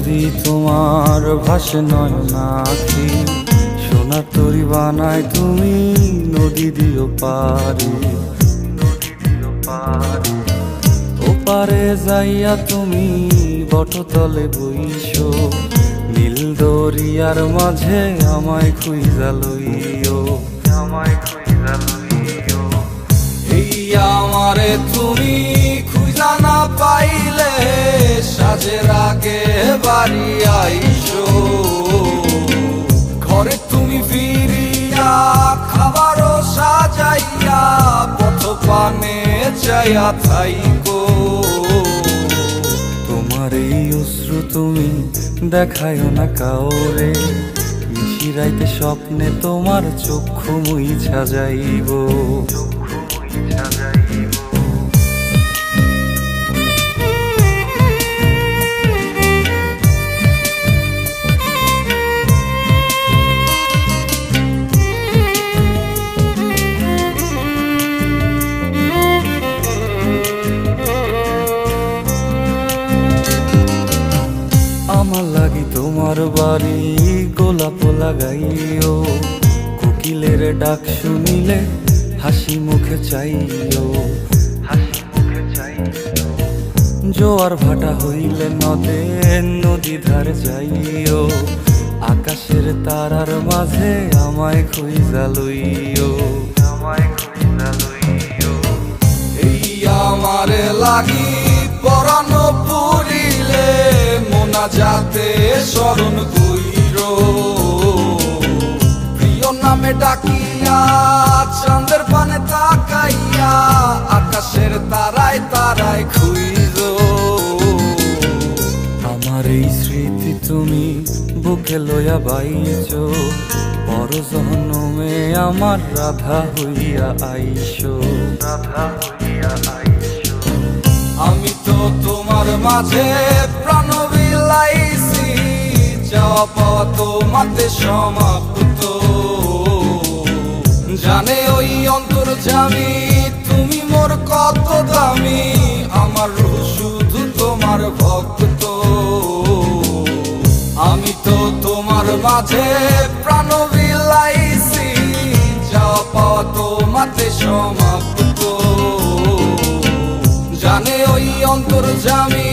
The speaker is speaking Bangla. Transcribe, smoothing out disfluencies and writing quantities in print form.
যদি তোমার ভাসে নয়ন আঁখি, সোনার তরি বানায় তুমি নদী দিও পারি, ওপারে যাইয়া তুমি বটতলে বইসো, নীল দরিয়ার মাঝে আমায় খুঁজা লইও, আমায় খুঁজা লইও। এই আমারে তুমি খুঁজা না পাইলে সাজের আগে বাড়ি আইসো, ঘরে তুমি ফিরিয়া খাবারও সাজাইয়া পথ পানে চাইয়া থাইকো। তোমার এই অশ্রু তুমি দেখায়ও না কাউরে, নিশিরাইতে স্বপ্নে তোমার চক্ষু মুইছা যাইব, চক্ষু মুইছা যাইব। আমার লাগি তোমার বাড়ি গোলাপ লাগাইও, কোকিলের ডাক শুনিলে হাসি মুখে চাইও, হাসি মুখে চাইও। জোয়ার ভাটা হইলে নদে নদী ধারে যাইও, আকাশের তারার মাঝে আমায় খুঁজা লইও, আমায় খুঁজা লইও। এই আমারে লাগি পরানো পুরিলে মোনাজাতে স্মরণ কইরো, প্রিয় নামে ডাকিয়া চাঁদের পানে তাকাইয়া আকাশের তারায় তারায় খুইরো। আমার এই স্মৃতি তুমি বুকে লইয়া বাইছো, পর জন্মে আমার রাধা হইয়া আইসো, রাধা হইয়া আইসো। আমি তো তোমার মাঝে প্রাণ বিলাইছি, যাওয়া পাওয়া তোমাতে সমাপ্ত। জানে ওই অন্তর্যামী তুমি মোর কত দামি, আমার রূহ শুধু তোমার ভক্ত। আমি তো তোমার মাঝে প্রাণ বিলাইছি, যাওয়া পাওয়া তোমাতে সমাপ্ত। জানে ওই অন্তর্যামী